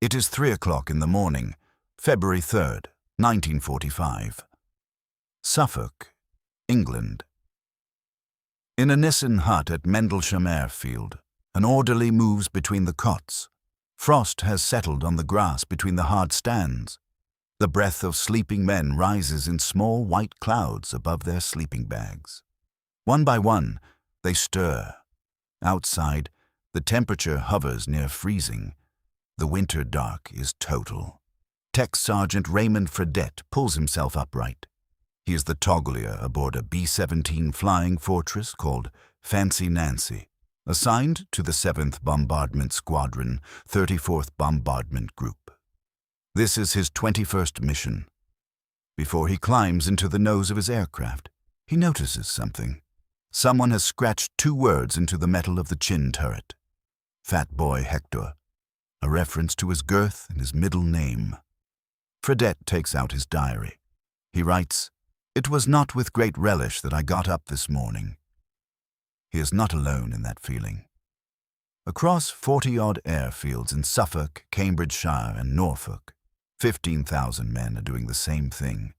It is 3 o'clock in the morning, February 3rd, 1945. Suffolk, England. In a Nissen hut at Mendlesham Airfield, an orderly moves between the cots. Frost has settled on the grass between the hard stands. The breath of sleeping men rises in small white clouds above their sleeping bags. One by one, they stir. Outside, the temperature hovers near freezing. The winter dark is total. Tech Sergeant Raymond Fredette pulls himself upright. He is the toggler aboard a B-17 flying fortress called Fancy Nancy, assigned to the 7th Bombardment Squadron, 34th Bombardment Group. This is his 21st mission. Before he climbs into the nose of his aircraft, he notices something. Someone has scratched 2 words into the metal of the chin turret. Fat Boy Hector, a reference to his girth and his middle name. Fredette takes out his diary. He writes, "It was not with great relish that I got up this morning." He is not alone in that feeling. Across 40-odd airfields in Suffolk, Cambridgeshire, and Norfolk, 15,000 men are doing the same thing.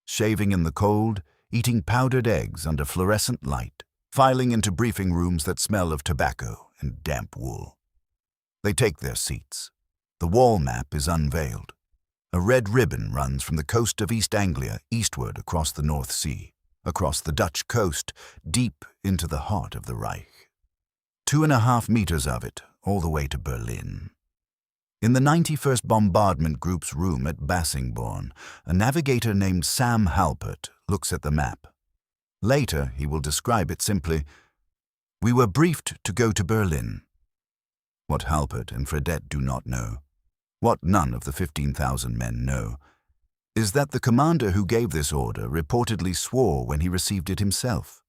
Shaving in the cold, eating powdered eggs under fluorescent light, filing into briefing rooms that smell of tobacco and damp wool. They take their seats. The wall map is unveiled. A red ribbon runs from the coast of East Anglia eastward across the North Sea, across the Dutch coast, deep into the heart of the Reich. 2.5 meters of it, all the way to Berlin. In the 91st Bombardment Group's room at Bassingbourn, a navigator named Sam Halpert looks at the map. Later, he will describe it simply, "We were briefed to go to Berlin." What Halpert and Fredette do not know, what none of the 15,000 men know, is that the commander who gave this order reportedly swore when he received it himself.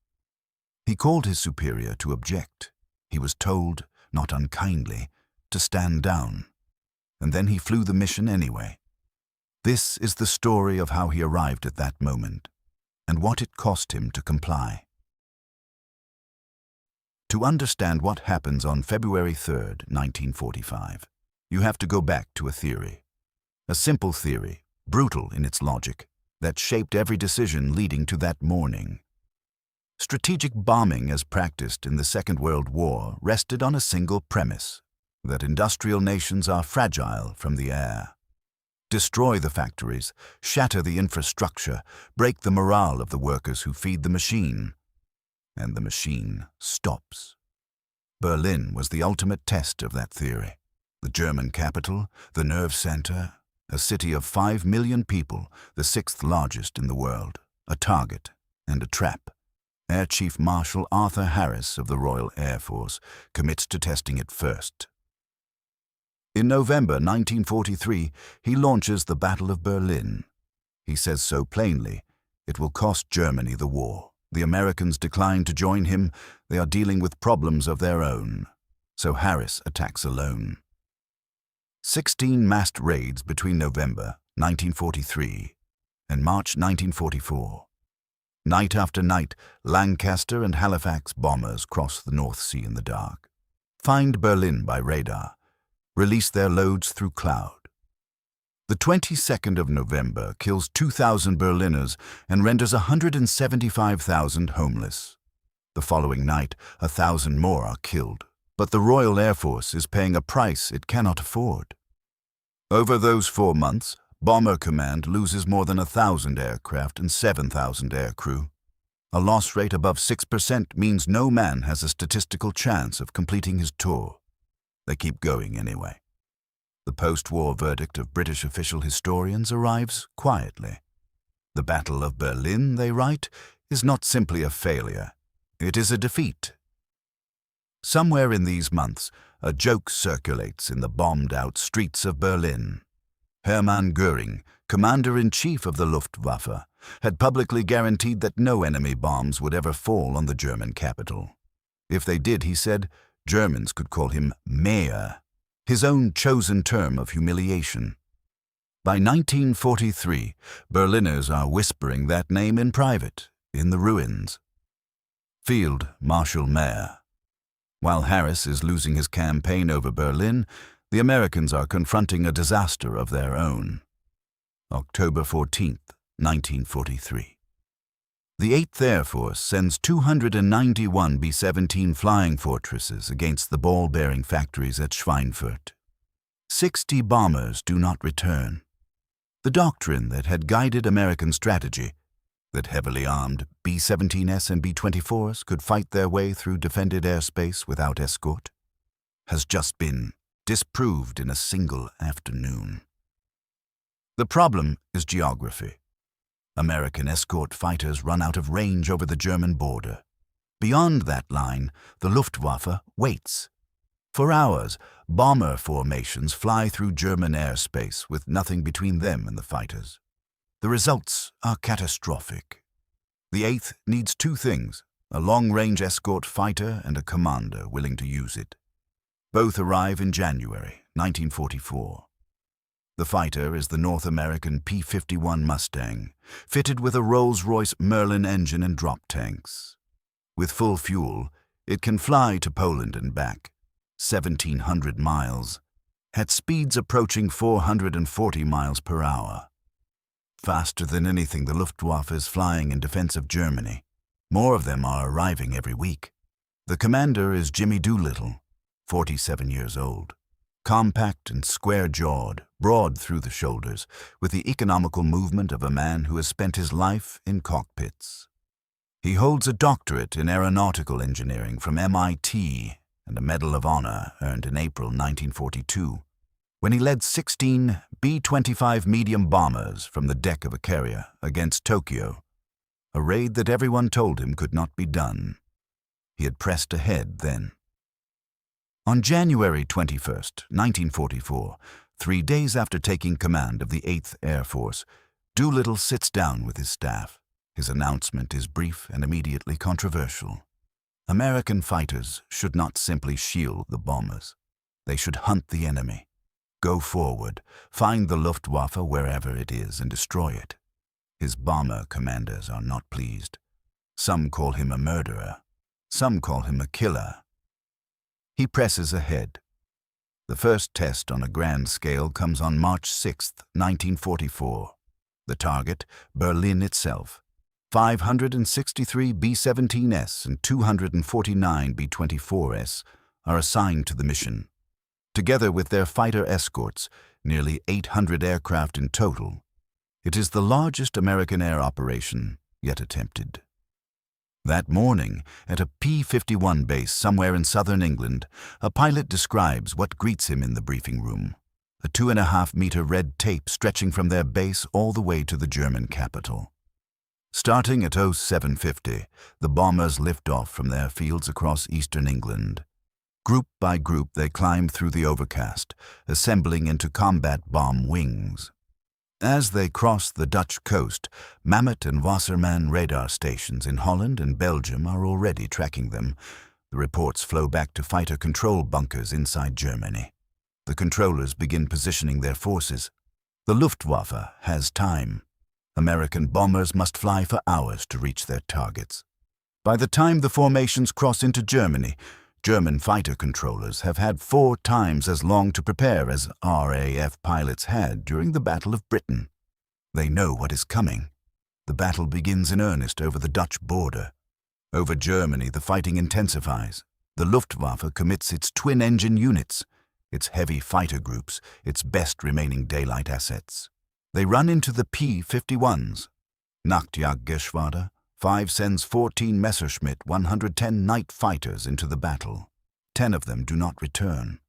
He called his superior to object. He was told, not unkindly, to stand down. And then he flew the mission anyway. This is the story of how he arrived at that moment, and what it cost him to comply. To understand what happens on February 3rd, 1945, you have to go back to a theory. A simple theory, brutal in its logic, that shaped every decision leading to that morning. Strategic bombing as practiced in the Second World War rested on a single premise, that industrial nations are fragile from the air. Destroy the factories, shatter the infrastructure, break the morale of the workers who feed the machine, and the machine stops. Berlin was the ultimate test of that theory. The German capital, the nerve center, a city of 5 million people, the 6th largest in the world, a target and a trap. Air Chief Marshal Arthur Harris of the Royal Air Force commits to testing it first. In November 1943, he launches the Battle of Berlin. He says so plainly, it will cost Germany the war. The Americans decline to join him. They are dealing with problems of their own. So Harris attacks alone. 16 massed raids between November 1943 and March 1944. Night after night, Lancaster and Halifax bombers cross the North Sea in the dark, find Berlin by radar, release their loads through cloud. The 22nd of November kills 2,000 Berliners and renders 175,000 homeless. The following night, 1,000 more are killed, but the Royal Air Force is paying a price it cannot afford. Over those 4 months, Bomber Command loses more than 1,000 aircraft and 7,000 aircrew. A loss rate above 6% means no man has a statistical chance of completing his tour. They keep going anyway. The post-war verdict of British official historians arrives quietly. The Battle of Berlin, they write, is not simply a failure. It is a defeat. Somewhere in these months, a joke circulates in the bombed-out streets of Berlin. Hermann Göring, commander-in-chief of the Luftwaffe, had publicly guaranteed that no enemy bombs would ever fall on the German capital. If they did, he said, Germans could call him Mayor, his own chosen term of humiliation. By 1943, Berliners are whispering that name in private, in the ruins. Field Marshal Mayer. While Harris is losing his campaign over Berlin, The Americans are confronting a disaster of their own. October 14th, 1943. The 8th Air Force sends 291 B-17 flying fortresses against the ball-bearing factories at Schweinfurt. 60 bombers do not return. The doctrine that had guided American strategy, that heavily armed B-17s and B-24s could fight their way through defended airspace without escort, has just been disproved in a single afternoon. The problem is geography. American escort fighters run out of range over the German border. Beyond that line, the Luftwaffe waits. For hours, bomber formations fly through German airspace with nothing between them and the fighters. The results are catastrophic. The 8th needs two things: a long-range escort fighter and a commander willing to use it. Both arrive in January 1944. The fighter is the North American P-51 Mustang, fitted with a Rolls-Royce Merlin engine and drop tanks. With full fuel, it can fly to Poland and back, 1,700 miles, at speeds approaching 440 miles per hour. Faster than anything the Luftwaffe is flying in defense of Germany. More of them are arriving every week. The commander is Jimmy Doolittle, 47 years old. Compact and square-jawed, broad through the shoulders, with the economical movement of a man who has spent his life in cockpits. He holds a doctorate in aeronautical engineering from MIT and a Medal of Honor earned in April 1942, when he led 16 B-25 medium bombers from the deck of a carrier against Tokyo, a raid that everyone told him could not be done. He had pressed ahead then. On January 21, 1944, 3 days after taking command of the 8th Air Force, Doolittle sits down with his staff. His announcement is brief and immediately controversial. American fighters should not simply shield the bombers. They should hunt the enemy. Go forward, find the Luftwaffe wherever it is and destroy it. His bomber commanders are not pleased. Some call him a murderer. Some call him a killer. He presses ahead. The first test on a grand scale comes on March 6, 1944. The target, Berlin itself. 563 B-17s and 249 B-24s are assigned to the mission. Together with their fighter escorts, nearly 800 aircraft in total, it is the largest American air operation yet attempted. That morning, at a P-51 base somewhere in southern England, a pilot describes what greets him in the briefing room: a 2.5-meter red tape stretching from their base all the way to the German capital. Starting at 0750, the bombers lift off from their fields across eastern England. Group by group, they climb through the overcast, assembling into combat bomb wings. As they cross the Dutch coast, Mammoth and Wasserman radar stations in Holland and Belgium are already tracking them. The reports flow back to fighter control bunkers inside Germany. The controllers begin positioning their forces. The Luftwaffe has time. American bombers must fly for hours to reach their targets. By the time the formations cross into Germany, German fighter controllers have had 4 times as long to prepare as RAF pilots had during the Battle of Britain. They know what is coming. The battle begins in earnest over the Dutch border. Over Germany, the fighting intensifies. The Luftwaffe commits its twin-engine units, its heavy fighter groups, its best remaining daylight assets. They run into the P-51s. Nachtjagdgeschwader 5 sends 14 Messerschmitt 110 night fighters into the battle. 10 of them do not return.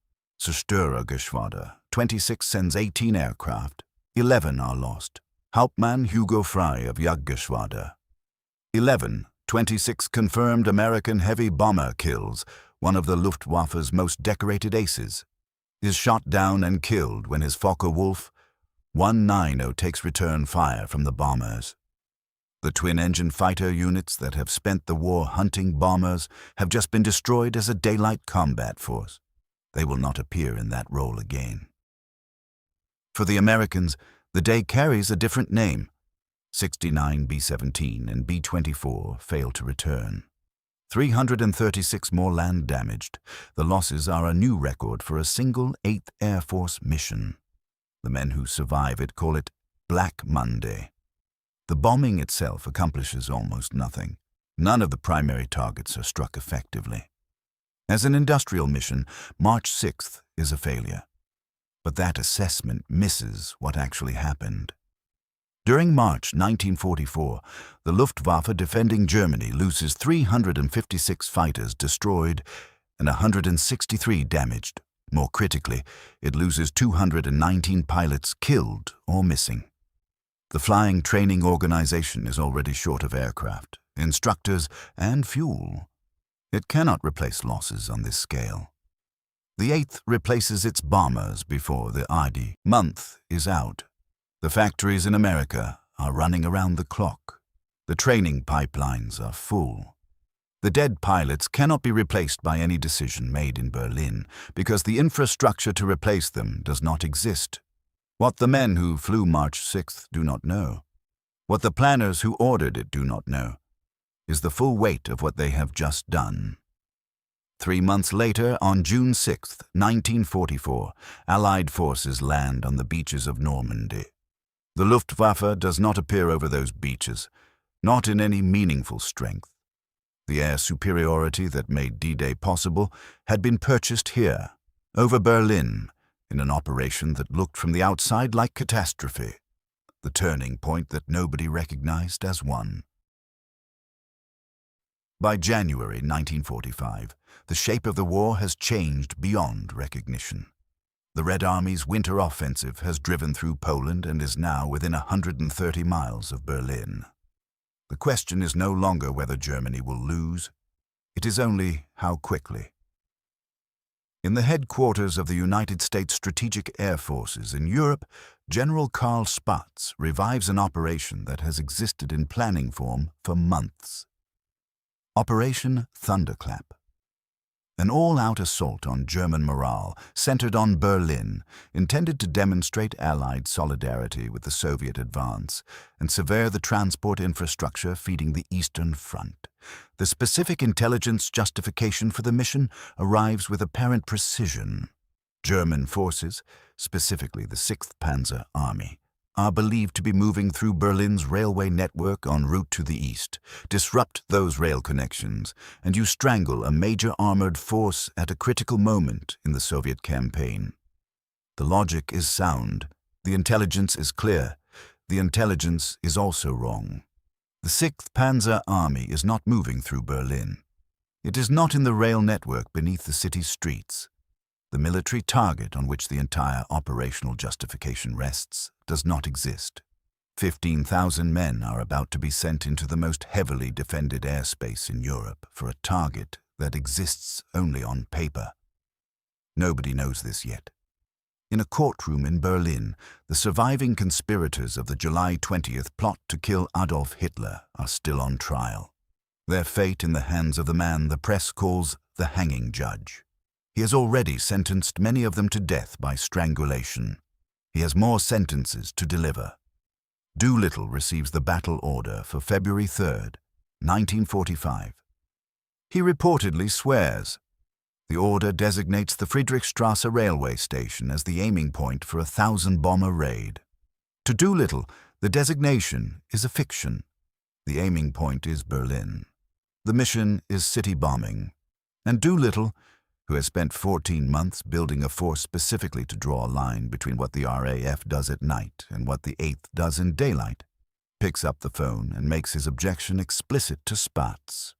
Zerstörergeschwader 26 sends 18 aircraft. 11 are lost. Hauptmann Hugo Frey of Jagdgeschwader. 26 confirmed American heavy bomber kills, one of the Luftwaffe's most decorated aces, is shot down and killed when his Focke-Wulf 190 takes return fire from the bombers. The twin-engine fighter units that have spent the war hunting bombers have just been destroyed as a daylight combat force. They will not appear in that role again. For the Americans, the day carries a different name. 69 B-17 and B-24 fail to return. 336 more land damaged. The losses are a new record for a single 8th Air Force mission. The men who survive it call it Black Monday. The bombing itself accomplishes almost nothing. None of the primary targets are struck effectively. As an industrial mission, March 6th is a failure. But that assessment misses what actually happened. During March 1944, the Luftwaffe defending Germany loses 356 fighters destroyed and 163 damaged. More critically, it loses 219 pilots killed or missing. The flying training organization is already short of aircraft, instructors, and fuel. It cannot replace losses on this scale. The 8th replaces its bombers before the ID month is out. The factories in America are running around the clock. The training pipelines are full. The dead pilots cannot be replaced by any decision made in Berlin because the infrastructure to replace them does not exist. What the men who flew March 6th do not know, what the planners who ordered it do not know, is the full weight of what they have just done. 3 months later, on June 6, 1944, Allied forces land on the beaches of Normandy. The Luftwaffe does not appear over those beaches, not in any meaningful strength. The air superiority that made D-Day possible had been purchased here, over Berlin, in an operation that looked from the outside like catastrophe, the turning point that nobody recognized as one. By January 1945, the shape of the war has changed beyond recognition. The Red Army's winter offensive has driven through Poland and is now within 130 miles of Berlin. The question is no longer whether Germany will lose. It is only how quickly. In the headquarters of the United States Strategic Air Forces in Europe, General Karl Spaatz revives an operation that has existed in planning form for months. Operation Thunderclap. An all-out assault on German morale, centered on Berlin, intended to demonstrate Allied solidarity with the Soviet advance and sever the transport infrastructure feeding the Eastern Front. The specific intelligence justification for the mission arrives with apparent precision. German forces, specifically the 6th Panzer Army, are believed to be moving through Berlin's railway network en route to the east. Disrupt those rail connections, and you strangle a major armored force at a critical moment in the Soviet campaign. The logic is sound. The intelligence is clear. The intelligence is also wrong. The 6th Panzer Army is not moving through Berlin. It is not in the rail network beneath the city's streets. The military target on which the entire operational justification rests does not exist. 15,000 men are about to be sent into the most heavily defended airspace in Europe for a target that exists only on paper. Nobody knows this yet. In a courtroom in Berlin, the surviving conspirators of the July 20th plot to kill Adolf Hitler are still on trial. Their fate in the hands of the man the press calls the hanging judge. He has already sentenced many of them to death by strangulation. He has more sentences to deliver. Doolittle receives the battle order for February 3rd, 1945. He reportedly swears. The order designates the Friedrichstrasse railway station as the aiming point for a 1,000-bomber raid. To Doolittle, the designation is a fiction. The aiming point is Berlin. The mission is city bombing. And Doolittle, who has spent 14 months building a force specifically to draw a line between what the RAF does at night and what the 8th does in daylight, picks up the phone and makes his objection explicit to Spaatz.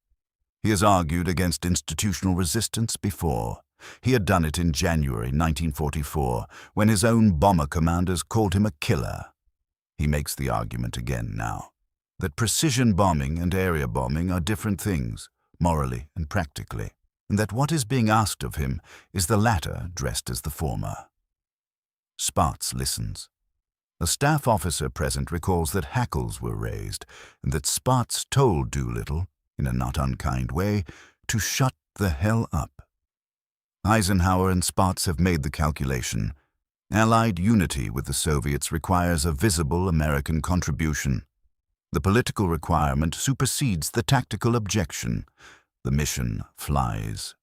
He has argued against institutional resistance before. He had done it in January 1944, when his own bomber commanders called him a killer. He makes the argument again now, that precision bombing and area bombing are different things, morally and practically, and that what is being asked of him is the latter dressed as the former. Spaatz listens. A staff officer present recalls that hackles were raised, and that Spaatz told Doolittle, in a not unkind way, to shut the hell up. Eisenhower and Spaatz have made the calculation. Allied unity with the Soviets requires a visible American contribution. The political requirement supersedes the tactical objection. The mission flies.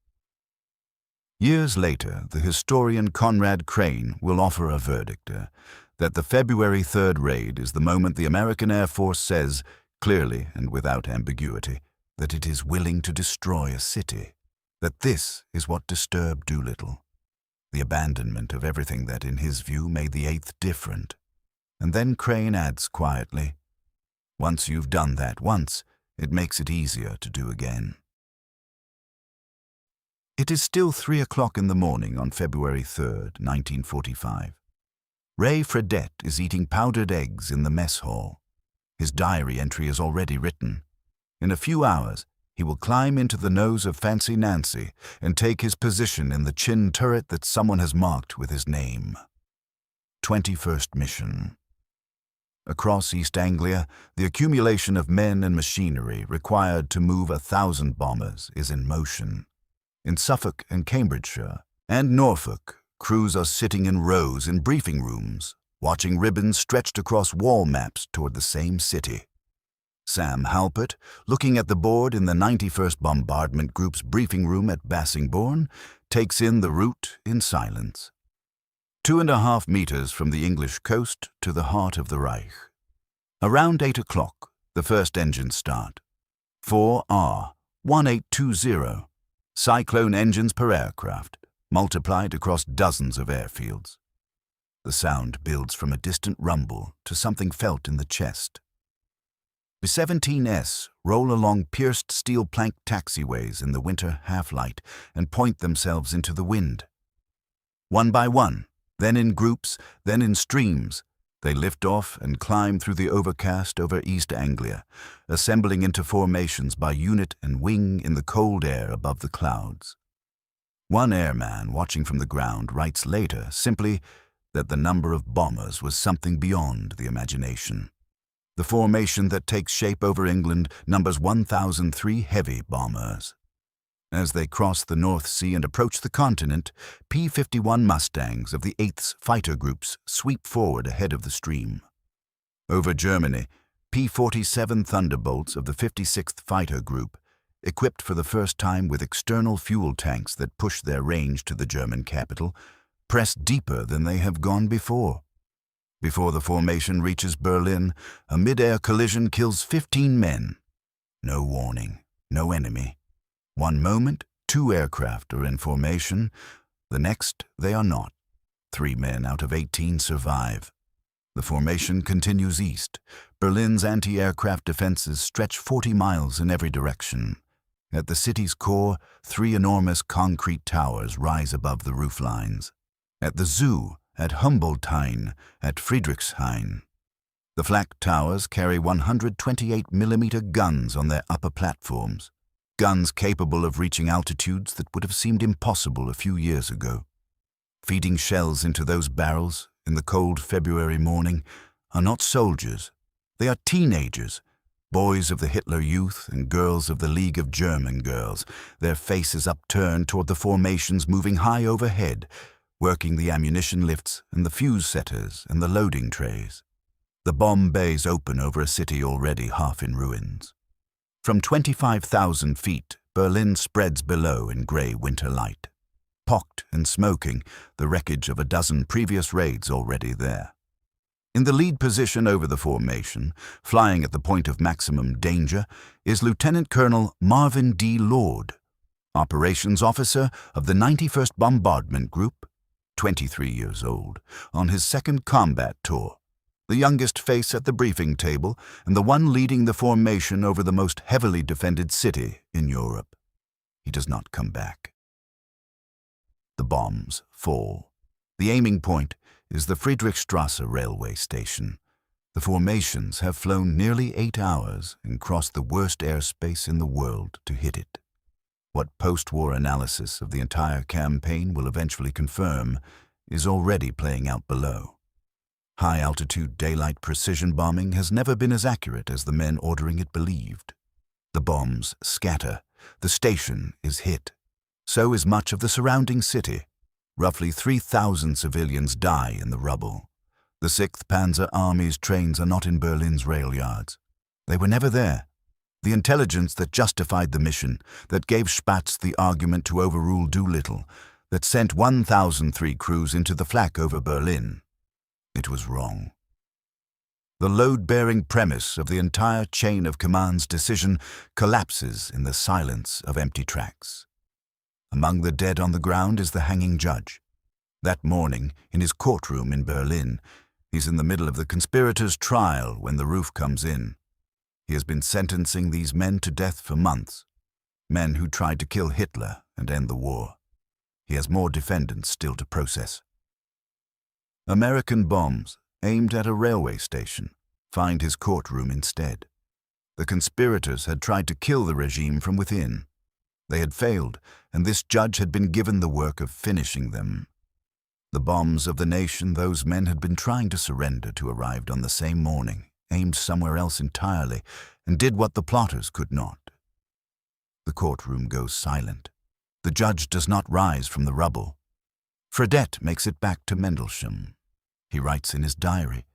Years later, the historian Conrad Crane will offer a verdict that the February 3rd raid is the moment the American Air Force says, clearly and without ambiguity, that it is willing to destroy a city. That this is what disturbed Doolittle. The abandonment of everything that, in his view, made the 8th different. And then Crane adds quietly, once you've done that once, it makes it easier to do again. It is still 3 o'clock in the morning on February 3rd, 1945. Ray Fredette is eating powdered eggs in the mess hall. His diary entry is already written. In a few hours, he will climb into the nose of Fancy Nancy and take his position in the chin turret that someone has marked with his name. 21st Mission. Across East Anglia, the accumulation of men and machinery required to move 1,000 bombers is in motion. In Suffolk and Cambridgeshire and Norfolk, crews are sitting in rows in briefing rooms, watching ribbons stretched across wall maps toward the same city. Sam Halpert, looking at the board in the 91st Bombardment Group's briefing room at Bassingbourn, takes in the route in silence. 2.5 meters from the English coast to the heart of the Reich. Around 8 o'clock, the first engines start. 4R, 1820, Cyclone engines per aircraft, multiplied across dozens of airfields. The sound builds from a distant rumble to something felt in the chest. B-17s roll along pierced steel plank taxiways in the winter half-light and point themselves into the wind. One by one, then in groups, then in streams, they lift off and climb through the overcast over East Anglia, assembling into formations by unit and wing in the cold air above the clouds. One airman watching from the ground writes later simply that the number of bombers was something beyond the imagination. The formation that takes shape over England numbers 1,003 heavy bombers. As they cross the North Sea and approach the continent, P-51 Mustangs of the 8th fighter groups sweep forward ahead of the stream. Over Germany, P-47 Thunderbolts of the 56th Fighter Group, equipped for the first time with external fuel tanks that push their range to the German capital, press deeper than they have gone before. Before the formation reaches Berlin, a mid-air collision kills 15 men. No warning, no enemy. One moment, 2 aircraft are in formation. The next, they are not. 3 men out of 18 survive. The formation continues east. Berlin's anti-aircraft defenses stretch 40 miles in every direction. At the city's core, 3 enormous concrete towers rise above the roof lines. At the zoo, at Humboldthain, at Friedrichshain. The flak towers carry 128mm guns on their upper platforms, guns capable of reaching altitudes that would have seemed impossible a few years ago. Feeding shells into those barrels in the cold February morning are not soldiers. They are teenagers, boys of the Hitler Youth and girls of the League of German Girls, their faces upturned toward the formations moving high overhead, working the ammunition lifts and the fuse setters and the loading trays. The bomb bays open over a city already half in ruins. From 25,000 feet, Berlin spreads below in grey winter light. Pocked and smoking, the wreckage of a dozen previous raids already there. In the lead position over the formation, flying at the point of maximum danger, is Lieutenant Colonel Marvin D. Lord, operations officer of the 91st Bombardment Group, 23 years old, on his second combat tour, the youngest face at the briefing table and the one leading the formation over the most heavily defended city in Europe. He does not come back. The bombs fall. The aiming point is the Friedrichstrasse railway station. The formations have flown nearly 8 hours and crossed the worst airspace in the world to hit it. What post-war analysis of the entire campaign will eventually confirm is already playing out below. High-altitude daylight precision bombing has never been as accurate as the men ordering it believed. The bombs scatter. The station is hit. So is much of the surrounding city. Roughly 3,000 civilians die in the rubble. The 6th Panzer Army's trains are not in Berlin's rail yards. They were never there. The intelligence that justified the mission, that gave Spatz the argument to overrule Doolittle, that sent 1,003 crews into the flak over Berlin. It was wrong. The load-bearing premise of the entire chain of command's decision collapses in the silence of empty tracks. Among the dead on the ground is the hanging judge. That morning, in his courtroom in Berlin, he's in the middle of the conspirators' trial when the roof comes in. He has been sentencing these men to death for months, men who tried to kill Hitler and end the war. He has more defendants still to process. American bombs, aimed at a railway station, find his courtroom instead. The conspirators had tried to kill the regime from within. They had failed, and this judge had been given the work of finishing them. The bombs of the nation those men had been trying to surrender to arrived on the same morning, aimed somewhere else entirely, and did what the plotters could not. The courtroom goes silent. The judge does not rise from the rubble. Fredette makes it back to Mendlesham. He writes in his diary.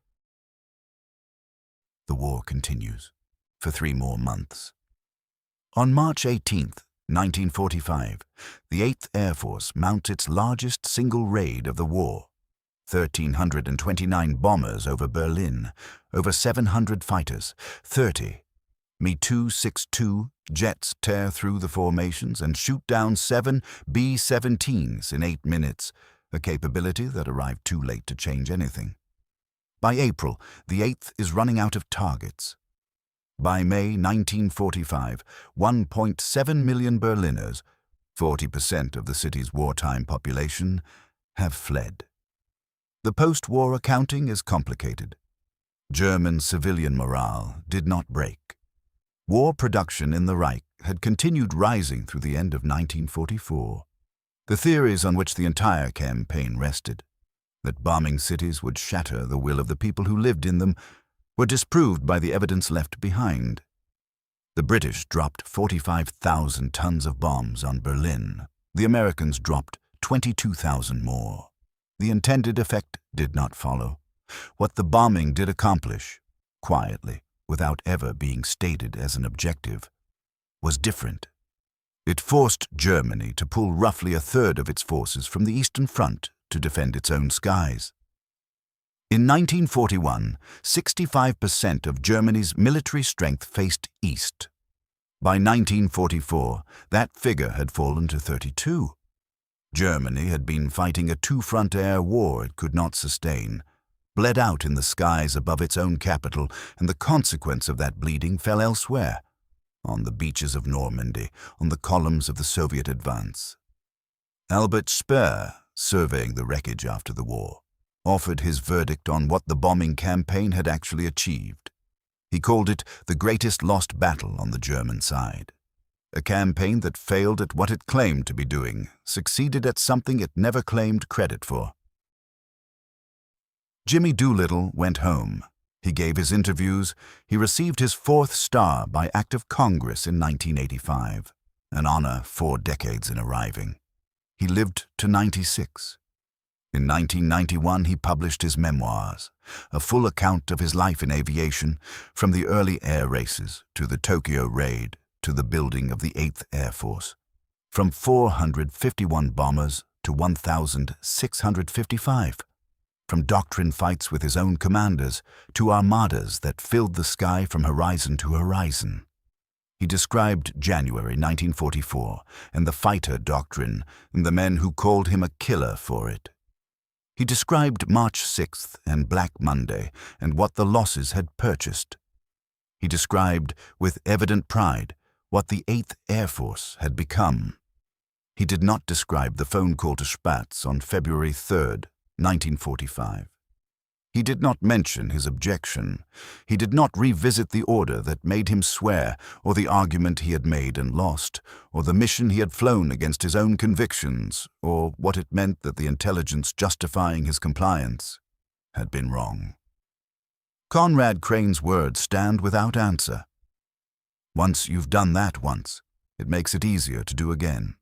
The war continues for 3 more months. On March 18th, 1945, the 8th Air Force mounts its largest single raid of the war. 1,329 bombers over Berlin, over 700 fighters, 30 Me-262 jets tear through the formations and shoot down 7 B-17s in 8 minutes, a capability that arrived too late to change anything. By April, the 8th is running out of targets. By May 1945, 1.7 million Berliners, 40% of the city's wartime population, have fled. The post-war accounting is complicated. German civilian morale did not break. War production in the Reich had continued rising through the end of 1944. The theories on which the entire campaign rested, that bombing cities would shatter the will of the people who lived in them, were disproved by the evidence left behind. The British dropped 45,000 tons of bombs on Berlin. The Americans dropped 22,000 more. The intended effect did not follow. What the bombing did accomplish, quietly, without ever being stated as an objective, was different. It forced Germany to pull roughly a third of its forces from the Eastern Front to defend its own skies. In 1941, 65% of Germany's military strength faced east. By 1944, that figure had fallen to 32. Germany had been fighting a 2-front air war it could not sustain, bled out in the skies above its own capital, and the consequence of that bleeding fell elsewhere, on the beaches of Normandy, on the columns of the Soviet advance. Albert Speer, surveying the wreckage after the war, offered his verdict on what the bombing campaign had actually achieved. He called it the greatest lost battle on the German side. A campaign that failed at what it claimed to be doing, succeeded at something it never claimed credit for. Jimmy Doolittle went home. He gave his interviews. He received his 4th star by Act of Congress in 1985, an honor 4 decades in arriving. He lived to 96. In 1991, he published his memoirs, a full account of his life in aviation, from the early air races to the Tokyo raid to the building of the 8th Air Force, from 451 bombers to 1,655, from doctrine fights with his own commanders to armadas that filled the sky from horizon to horizon. He described January 1944 and the fighter doctrine and the men who called him a killer for it. He described March 6th and Black Monday and what the losses had purchased. He described, with evident pride, what the 8th Air Force had become. He did not describe the phone call to Spatz on February 3rd, 1945. He did not mention his objection. He did not revisit the order that made him swear, or the argument he had made and lost, or the mission he had flown against his own convictions, or what it meant that the intelligence justifying his compliance had been wrong. Conrad Crane's words stand without answer. Once you've done that once, it makes it easier to do again.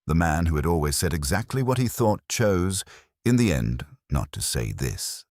The man who had always said exactly what he thought chose, in the end, not to say this.